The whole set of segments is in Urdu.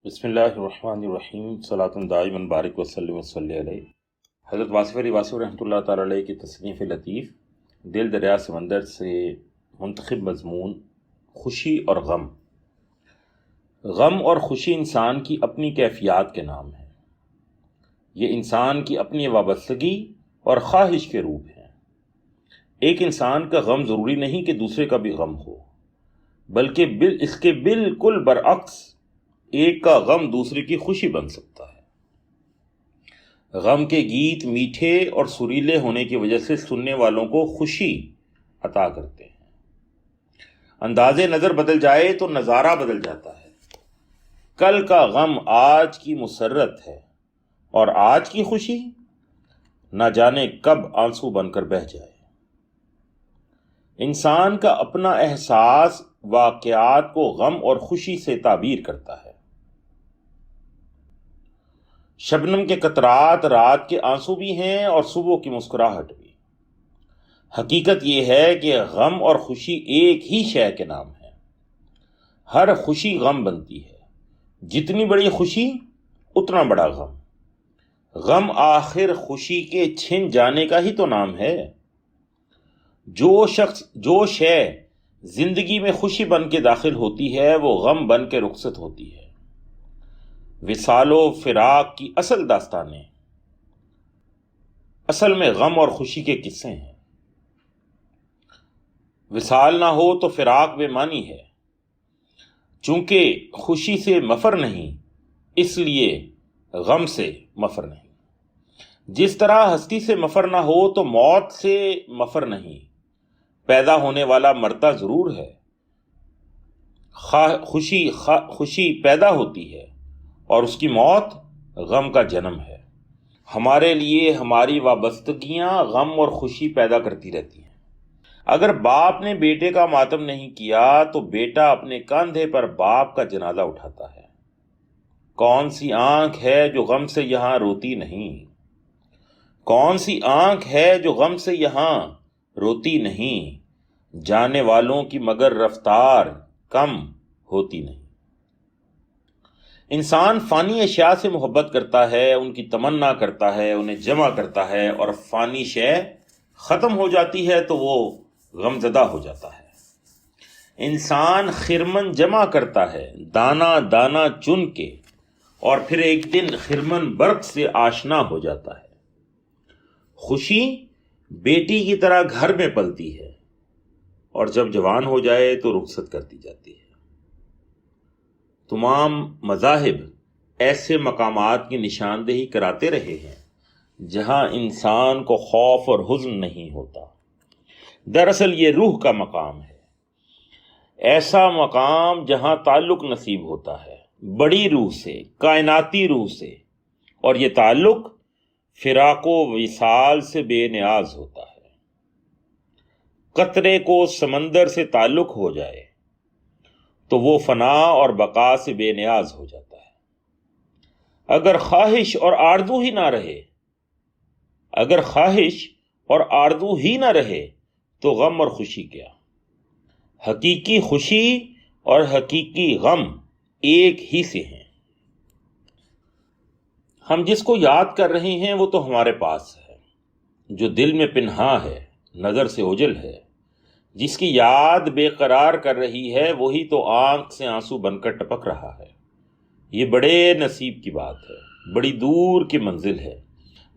بسم اللہ الرحمن الرحیم صلاۃ دائما بارک وسلم وصلی علیہ۔ حضرت واصف علی واصف رحمۃ اللہ تعالیٰ علیہ کی تصنیف لطیف دل دریا سمندر سے منتخب مضمون خوشی اور غم۔ غم اور خوشی انسان کی اپنی کیفیات کے نام ہیں۔ یہ انسان کی اپنی وابستگی اور خواہش کے روپ ہیں۔ ایک انسان کا غم ضروری نہیں کہ دوسرے کا بھی غم ہو، بلکہ اس کے بالکل برعکس ایک کا غم دوسرے کی خوشی بن سکتا ہے۔ غم کے گیت میٹھے اور سریلے ہونے کی وجہ سے سننے والوں کو خوشی عطا کرتے ہیں۔ انداز نظر بدل جائے تو نظارہ بدل جاتا ہے۔ کل کا غم آج کی مسرت ہے اور آج کی خوشی نہ جانے کب آنسو بن کر بہہ جائے۔ انسان کا اپنا احساس واقعات کو غم اور خوشی سے تعبیر کرتا ہے۔ شبنم کے قطرات رات کے آنسو بھی ہیں اور صبح کی مسکراہٹ بھی۔ حقیقت یہ ہے کہ غم اور خوشی ایک ہی شے کے نام ہے۔ ہر خوشی غم بنتی ہے۔ جتنی بڑی خوشی اتنا بڑا غم۔ غم آخر خوشی کے چھن جانے کا ہی تو نام ہے۔ جو شے زندگی میں خوشی بن کے داخل ہوتی ہے وہ غم بن کے رخصت ہوتی ہے۔ وصال و فراق کی اصل داستانیں اصل میں غم اور خوشی کے قصے ہیں۔ وصال نہ ہو تو فراق بے معنی ہے۔ چونکہ خوشی سے مفر نہیں، اس لیے غم سے مفر نہیں۔ جس طرح ہستی سے مفر نہ ہو تو موت سے مفر نہیں۔ پیدا ہونے والا مرتا ضرور ہے، خوشی پیدا ہوتی ہے اور اس کی موت غم کا جنم ہے۔ ہمارے لیے ہماری وابستگیاں غم اور خوشی پیدا کرتی رہتی ہیں۔ اگر باپ نے بیٹے کا ماتم نہیں کیا تو بیٹا اپنے کاندھے پر باپ کا جنازہ اٹھاتا ہے۔ کون سی آنکھ ہے جو غم سے یہاں روتی نہیں؟ کون سی آنکھ ہے جو غم سے یہاں روتی نہیں؟ جانے والوں کی مگر رفتار کم ہوتی نہیں۔ انسان فانی اشیاء سے محبت کرتا ہے، ان کی تمنا کرتا ہے، انہیں جمع کرتا ہے، اور فانی شے ختم ہو جاتی ہے تو وہ غمزدہ ہو جاتا ہے۔ انسان خرمن جمع کرتا ہے دانا دانا چن کے، اور پھر ایک دن خرمن برق سے آشنا ہو جاتا ہے۔ خوشی بیٹی کی طرح گھر میں پلتی ہے اور جب جوان ہو جائے تو رخصت کر دی جاتی ہے۔ تمام مذاہب ایسے مقامات کی نشاندہی کراتے رہے ہیں جہاں انسان کو خوف اور حزن نہیں ہوتا۔ دراصل یہ روح کا مقام ہے، ایسا مقام جہاں تعلق نصیب ہوتا ہے بڑی روح سے، کائناتی روح سے، اور یہ تعلق فراق و وصال سے بے نیاز ہوتا ہے۔ قطرے کو سمندر سے تعلق ہو جائے تو وہ فنا اور بقا سے بے نیاز ہو جاتا ہے۔ اگر خواہش اور آرزو ہی نہ رہے تو غم اور خوشی کیا؟ حقیقی خوشی اور حقیقی غم ایک ہی سے ہیں۔ ہم جس کو یاد کر رہے ہیں وہ تو ہمارے پاس ہے، جو دل میں پنہاں ہے، نظر سے اوجھل ہے۔ جس کی یاد بے قرار کر رہی ہے وہی تو آنکھ سے آنسو بن کر ٹپک رہا ہے۔ یہ بڑے نصیب کی بات ہے، بڑی دور کی منزل ہے،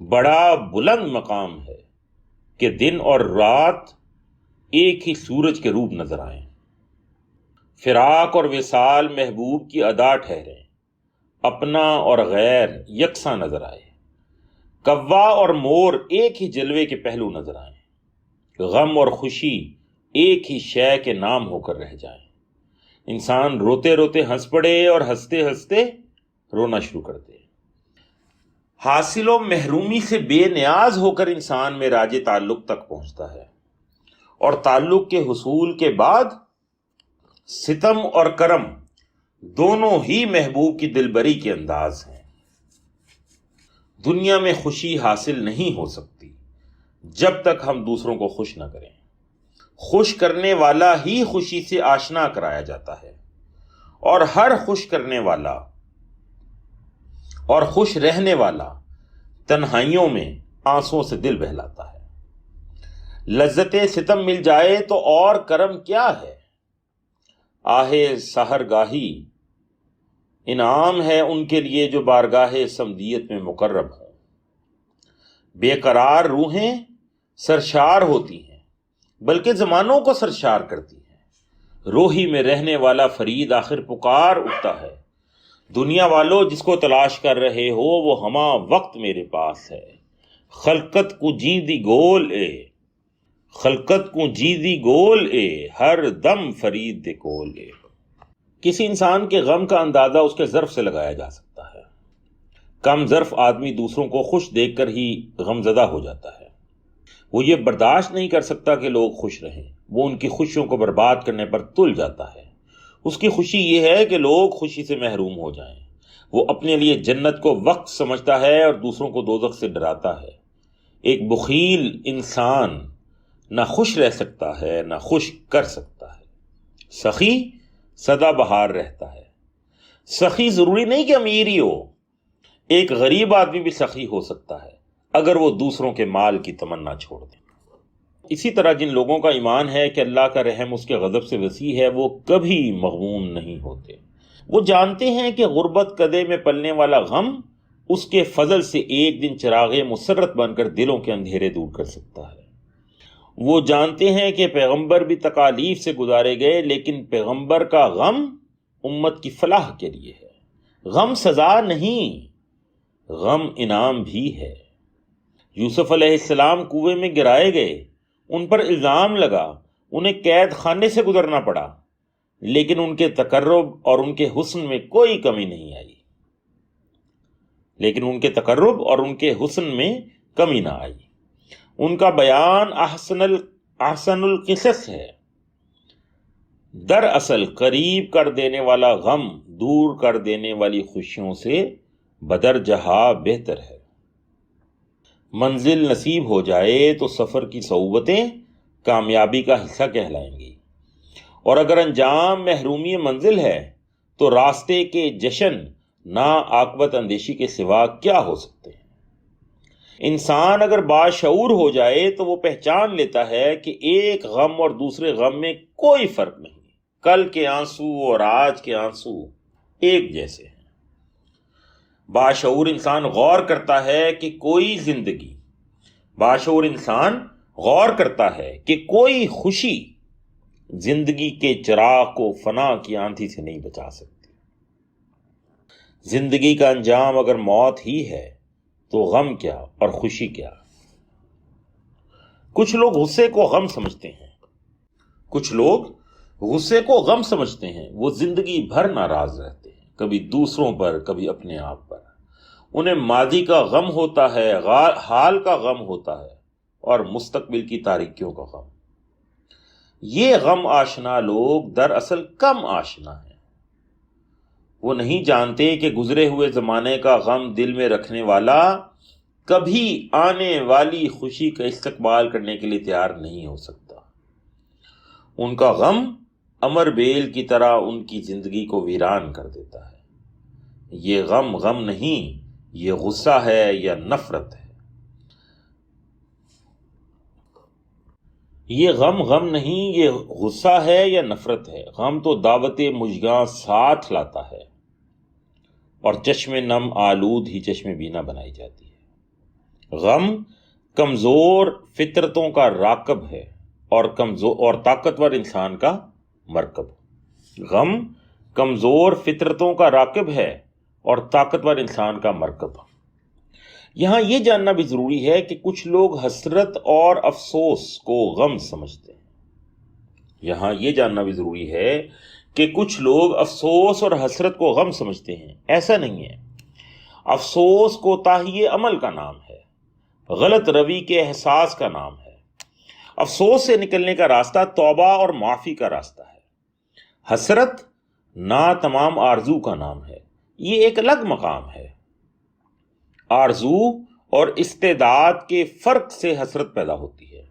بڑا بلند مقام ہے کہ دن اور رات ایک ہی سورج کے روپ نظر آئیں۔ فراق اور وصال محبوب کی ادا ٹھہریں، اپنا اور غیر یکساں نظر آئے۔ کوا اور مور ایک ہی جلوے کے پہلو نظر آئیں۔ غم اور خوشی ایک ہی شے کے نام ہو کر رہ جائیں۔ انسان روتے روتے ہنس پڑے اور ہنستے ہنستے رونا شروع کر دے۔ حاصل و محرومی سے بے نیاز ہو کر انسان میں راج تعلق تک پہنچتا ہے، اور تعلق کے حصول کے بعد ستم اور کرم دونوں ہی محبوب کی دلبری کے انداز ہیں۔ دنیا میں خوشی حاصل نہیں ہو سکتی جب تک ہم دوسروں کو خوش نہ کریں۔ خوش کرنے والا ہی خوشی سے آشنا کرایا جاتا ہے، اور ہر خوش کرنے والا اور خوش رہنے والا تنہائیوں میں آنسوؤں سے دل بہلاتا ہے۔ لذت ستم مل جائے تو اور کرم کیا ہے، آہے سحر گاہی انعام ہے ان کے لیے جو بارگاہ سمدیت میں مقرب ہوں۔ بے قرار روحیں سرشار ہوتی ہیں بلکہ زمانوں کو سرشار کرتی ہیں۔ روحی میں رہنے والا فرید آخر پکار اٹھتا ہے، دنیا والو جس کو تلاش کر رہے ہو وہ ہما وقت میرے پاس ہے۔ خلقت کو جیندی گول اے، خلقت کو جیندی گول اے، ہر دم فرید دے کول اے۔ کسی انسان کے غم کا اندازہ اس کے ظرف سے لگایا جا سکتا ہے۔ کم ظرف آدمی دوسروں کو خوش دیکھ کر ہی غم زدہ ہو جاتا ہے۔ وہ یہ برداشت نہیں کر سکتا کہ لوگ خوش رہیں، وہ ان کی خوشیوں کو برباد کرنے پر تل جاتا ہے۔ اس کی خوشی یہ ہے کہ لوگ خوشی سے محروم ہو جائیں۔ وہ اپنے لیے جنت کو وقت سمجھتا ہے اور دوسروں کو دوزخ سے ڈراتا ہے۔ ایک بخیل انسان نہ خوش رہ سکتا ہے نہ خوش کر سکتا ہے۔ سخی سدا بہار رہتا ہے۔ سخی ضروری نہیں کہ امیر ہی ہو، ایک غریب آدمی بھی سخی ہو سکتا ہے اگر وہ دوسروں کے مال کی تمنا چھوڑ دے۔ اسی طرح جن لوگوں کا ایمان ہے کہ اللہ کا رحم اس کے غضب سے وسیع ہے، وہ کبھی مغموم نہیں ہوتے۔ وہ جانتے ہیں کہ غربت کدے میں پلنے والا غم اس کے فضل سے ایک دن چراغ مسرت بن کر دلوں کے اندھیرے دور کر سکتا ہے۔ وہ جانتے ہیں کہ پیغمبر بھی تکالیف سے گزارے گئے، لیکن پیغمبر کا غم امت کی فلاح کے لیے ہے۔ غم سزا نہیں، غم انعام بھی ہے۔ یوسف علیہ السلام کنویں میں گرائے گئے، ان پر الزام لگا، انہیں قید خانے سے گزرنا پڑا، لیکن ان کے تقرب اور ان کے حسن میں کوئی کمی نہیں آئی، نہ آئی۔ ان کا بیان احسن القصص ہے۔ دراصل قریب کر دینے والا غم دور کر دینے والی خوشیوں سے بدرجہ بہتر ہے۔ منزل نصیب ہو جائے تو سفر کی صعوبتیں کامیابی کا حصہ کہلائیں گی، اور اگر انجام محرومی منزل ہے تو راستے کے جشن ناعاقبت اندیشی کے سوا کیا ہو سکتے ہیں۔ انسان اگر باشعور ہو جائے تو وہ پہچان لیتا ہے کہ ایک غم اور دوسرے غم میں کوئی فرق نہیں، کل کے آنسو اور آج کے آنسو ایک جیسے ہیں۔ باشعور انسان غور کرتا ہے کہ کوئی خوشی زندگی کے چراغ کو فنا کی آندھی سے نہیں بچا سکتی۔ زندگی کا انجام اگر موت ہی ہے تو غم کیا اور خوشی کیا۔ کچھ لوگ غصے کو غم سمجھتے ہیں، وہ زندگی بھر ناراض رہتے ہیں، کبھی دوسروں پر کبھی اپنے آپ پر۔ انہیں ماضی کا غم ہوتا ہے، حال کا غم ہوتا ہے اور مستقبل کی تاریکیوں کا غم۔ یہ غم آشنا لوگ دراصل کم آشنا ہیں۔ وہ نہیں جانتے کہ گزرے ہوئے زمانے کا غم دل میں رکھنے والا کبھی آنے والی خوشی کا استقبال کرنے کے لیے تیار نہیں ہو سکتا۔ ان کا غم امر بیل کی طرح ان کی زندگی کو ویران کر دیتا ہے۔ یہ غم نہیں، یہ غصہ ہے یا نفرت ہے۔ یہ غم نہیں، یہ غصہ ہے یا نفرت ہے۔ غم تو دعوت مژگاں ساتھ لاتا ہے اور چشم نم آلود ہی چشم بینا بنائی جاتی ہے۔ غم کمزور فطرتوں کا راکب ہے اور طاقتور انسان کا مرکب۔ غم کمزور فطرتوں کا راکب ہے اور طاقتور انسان کا مرکب۔ یہاں یہ جاننا بھی ضروری ہے کہ کچھ لوگ حسرت اور افسوس کو غم سمجھتے ہیں۔ حسرت کو غم سمجھتے ہیں، ایسا نہیں ہے۔ افسوس کوتاہی عمل کا نام ہے، غلط روی کے احساس کا نام ہے۔ افسوس سے نکلنے کا راستہ توبہ اور معافی کا راستہ ہے۔ حسرت ناتمام آرزو کا نام ہے، یہ ایک الگ مقام ہے۔ آرزو اور استعداد کے فرق سے حسرت پیدا ہوتی ہے۔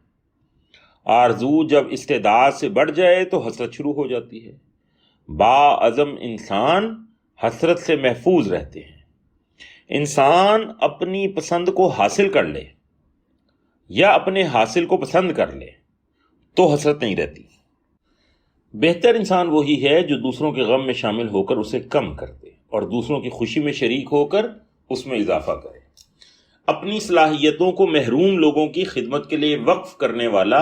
آرزو جب استعداد سے بڑھ جائے تو حسرت شروع ہو جاتی ہے۔ باعزم انسان حسرت سے محفوظ رہتے ہیں۔ انسان اپنی پسند کو حاصل کر لے یا اپنے حاصل کو پسند کر لے تو حسرت نہیں رہتی۔ بہتر انسان وہی ہے جو دوسروں کے غم میں شامل ہو کر اسے کم کر دے اور دوسروں کی خوشی میں شریک ہو کر اس میں اضافہ کرے۔ اپنی صلاحیتوں کو محروم لوگوں کی خدمت کے لیے وقف کرنے والا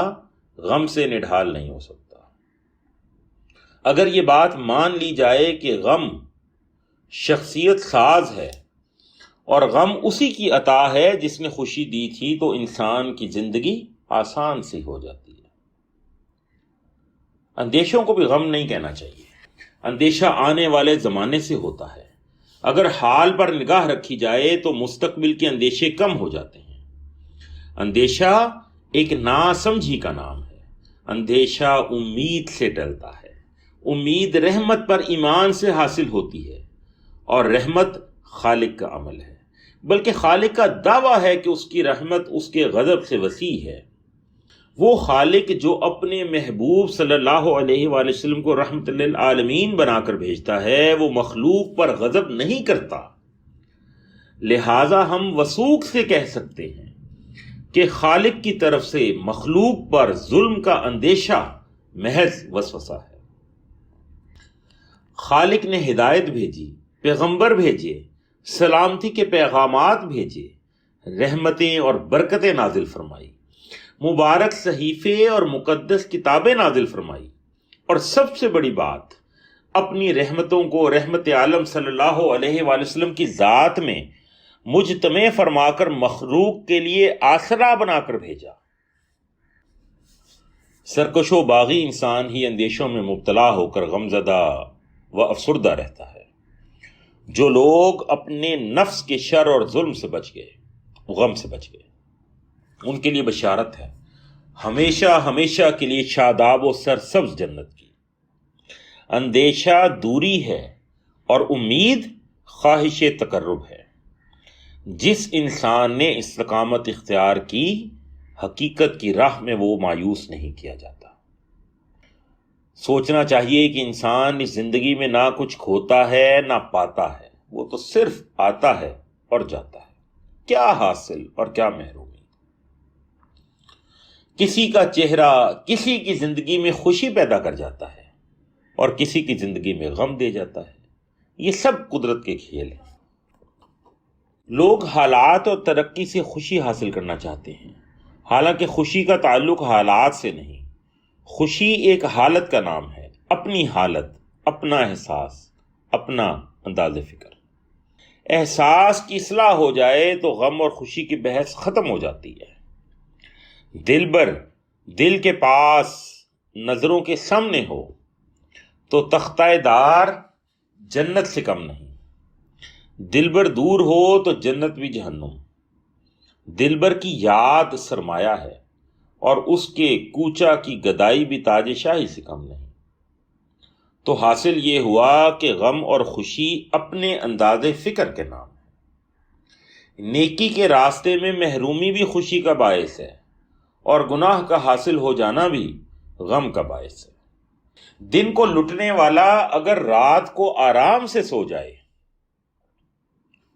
غم سے نڈھال نہیں ہو سکتا۔ اگر یہ بات مان لی جائے کہ غم شخصیت ساز ہے اور غم اسی کی عطا ہے جس نے خوشی دی تھی، تو انسان کی زندگی آسان سی ہو جاتی ہے۔ اندیشوں کو بھی غم نہیں کہنا چاہیے۔ اندیشہ آنے والے زمانے سے ہوتا ہے۔ اگر حال پر نگاہ رکھی جائے تو مستقبل کے اندیشے کم ہو جاتے ہیں۔ اندیشہ ایک ناسمجھی کا نام ہے۔ اندیشہ امید سے ٹلتا ہے۔ امید رحمت پر ایمان سے حاصل ہوتی ہے، اور رحمت خالق کا عمل ہے، بلکہ خالق کا دعویٰ ہے کہ اس کی رحمت اس کے غضب سے وسیع ہے۔ وہ خالق جو اپنے محبوب صلی اللہ علیہ وآلہ وسلم کو رحمت للعالمین بنا کر بھیجتا ہے، وہ مخلوق پر غضب نہیں کرتا۔ لہٰذا ہم وثوق سے کہہ سکتے ہیں کہ خالق کی طرف سے مخلوق پر ظلم کا اندیشہ محض وسوسہ ہے۔ خالق نے ہدایت بھیجی، پیغمبر بھیجے، سلامتی کے پیغامات بھیجے، رحمتیں اور برکتیں نازل فرمائی، مبارک صحیفے اور مقدس کتابیں نازل فرمائی، اور سب سے بڑی بات، اپنی رحمتوں کو رحمت عالم صلی اللہ علیہ وآلہ وسلم کی ذات میں مجتمع فرما کر مخلوق کے لیے آسرا بنا کر بھیجا۔ سرکش و باغی انسان ہی اندیشوں میں مبتلا ہو کر غمزدہ و افسردہ رہتا ہے۔ جو لوگ اپنے نفس کے شر اور ظلم سے بچ گئے، غم سے بچ گئے، ان کے لیے بشارت ہے ہمیشہ ہمیشہ کے لیے شاداب و سرسبز جنت کی۔ اندیشہ دوری ہے اور امید خواہش تقرب ہے۔ جس انسان نے استقامت اختیار کی، حقیقت کی راہ میں وہ مایوس نہیں کیا جاتا۔ سوچنا چاہیے کہ انسان اس زندگی میں نہ کچھ کھوتا ہے نہ پاتا ہے، وہ تو صرف آتا ہے اور جاتا ہے۔ کیا حاصل اور کیا محرومی۔ کسی کا چہرہ کسی کی زندگی میں خوشی پیدا کر جاتا ہے اور کسی کی زندگی میں غم دے جاتا ہے۔ یہ سب قدرت کے کھیل ہیں۔ لوگ حالات اور ترقی سے خوشی حاصل کرنا چاہتے ہیں، حالانکہ خوشی کا تعلق حالات سے نہیں۔ خوشی ایک حالت کا نام ہے، اپنی حالت، اپنا احساس، اپنا انداز فکر۔ احساس کی اصلاح ہو جائے تو غم اور خوشی کی بحث ختم ہو جاتی ہے۔ دلبر دل کے پاس نظروں کے سامنے ہو تو تختہ دار جنت سے کم نہیں۔ دلبر دور ہو تو جنت بھی جہنم۔ دلبر کی یاد سرمایہ ہے اور اس کے کوچا کی گدائی بھی تاج شاہی سے کم نہیں۔ تو حاصل یہ ہوا کہ غم اور خوشی اپنے انداز فکر کے نام ہے۔ نیکی کے راستے میں محرومی بھی خوشی کا باعث ہے، اور گناہ کا حاصل ہو جانا بھی غم کا باعث ہے۔ دن کو لٹنے والا اگر رات کو آرام سے سو جائے،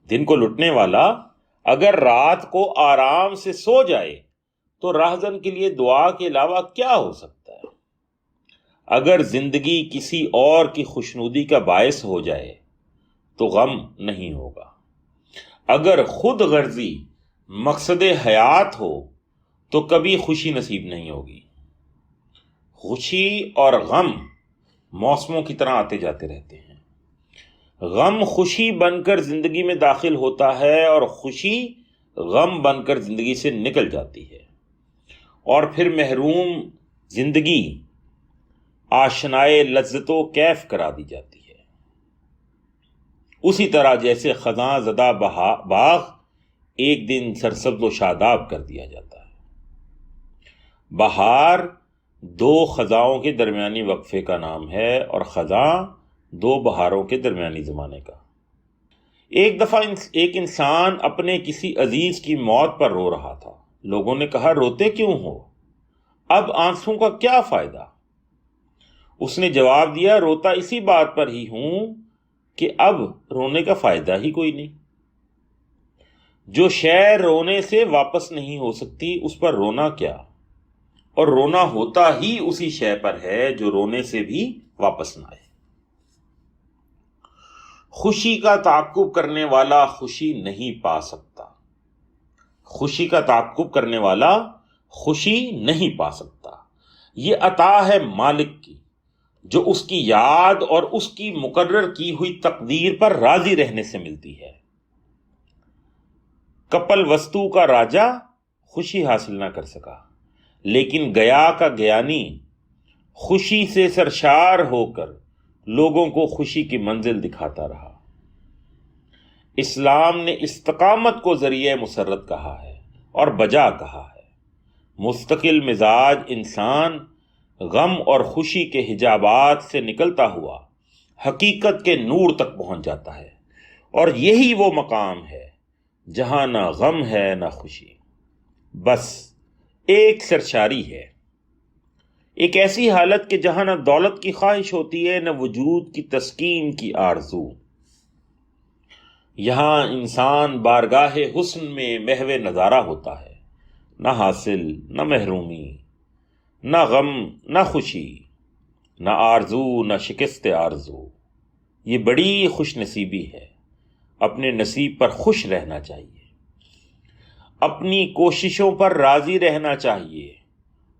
دن کو لٹنے والا اگر رات کو آرام سے سو جائے تو راہزن کے لیے دعا کے علاوہ کیا ہو سکتا ہے؟ اگر زندگی کسی اور کی خوشنودی کا باعث ہو جائے تو غم نہیں ہوگا۔ اگر خود غرضی مقصد حیات ہو تو کبھی خوشی نصیب نہیں ہوگی۔ خوشی اور غم موسموں کی طرح آتے جاتے رہتے ہیں۔ غم خوشی بن کر زندگی میں داخل ہوتا ہے اور خوشی غم بن کر زندگی سے نکل جاتی ہے، اور پھر محروم زندگی آشنائے لذت و کیف کرا دی جاتی ہے۔ اسی طرح جیسے خزاں زدہ باغ ایک دن سرسبز و شاداب کر دیا جاتا ہے۔ بہار دو خزاؤں کے درمیانی وقفے کا نام ہے، اور خزاں دو بہاروں کے درمیانی زمانے کا۔ ایک دفعہ ایک انسان اپنے کسی عزیز کی موت پر رو رہا تھا۔ لوگوں نے کہا، روتے کیوں ہو؟ اب آنسوں کا کیا فائدہ؟ اس نے جواب دیا، روتا اسی بات پر ہی ہوں کہ اب رونے کا فائدہ ہی کوئی نہیں۔ جو شے رونے سے واپس نہیں ہو سکتی اس پر رونا کیا، اور رونا ہوتا ہی اسی شے پر ہے جو رونے سے بھی واپس نہ آئے۔ خوشی کا تعاقب کرنے والا خوشی نہیں پا سکتا، خوشی کا تعاقب کرنے والا خوشی نہیں پا سکتا۔ یہ عطا ہے مالک کی، جو اس کی یاد اور اس کی مقرر کی ہوئی تقدیر پر راضی رہنے سے ملتی ہے۔ کپل وستو کا راجا خوشی حاصل نہ کر سکا، لیکن گیا کا گیانی خوشی سے سرشار ہو کر لوگوں کو خوشی کی منزل دکھاتا رہا۔ اسلام نے استقامت کو ذریعہ مسرت کہا ہے اور بجا کہا ہے۔ مستقل مزاج انسان غم اور خوشی کے حجابات سے نکلتا ہوا حقیقت کے نور تک پہنچ جاتا ہے، اور یہی وہ مقام ہے جہاں نہ غم ہے نہ خوشی، بس ایک سرشاری ہے، ایک ایسی حالت کہ جہاں نہ دولت کی خواہش ہوتی ہے نہ وجود کی تسکین کی آرزو۔ یہاں انسان بارگاہ حسن میں محو نظارہ ہوتا ہے، نہ حاصل نہ محرومی، نہ غم نہ خوشی، نہ آرزو نہ شکست آرزو۔ یہ بڑی خوش نصیبی ہے، اپنے نصیب پر خوش رہنا چاہیے، اپنی کوششوں پر راضی رہنا چاہیے،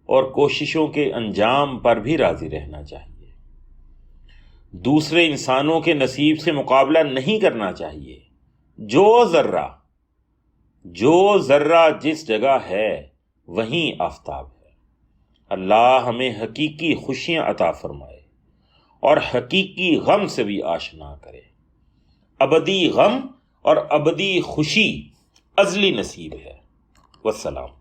اور کوششوں کے انجام پر بھی راضی رہنا چاہیے۔ دوسرے انسانوں کے نصیب سے مقابلہ نہیں کرنا چاہیے۔ جو ذرہ جس جگہ ہے وہیں آفتاب ہے۔ اللہ ہمیں حقیقی خوشیاں عطا فرمائے اور حقیقی غم سے بھی آشنا کرے۔ ابدی غم اور ابدی خوشی ازلی نصیب ہے۔ والسلام۔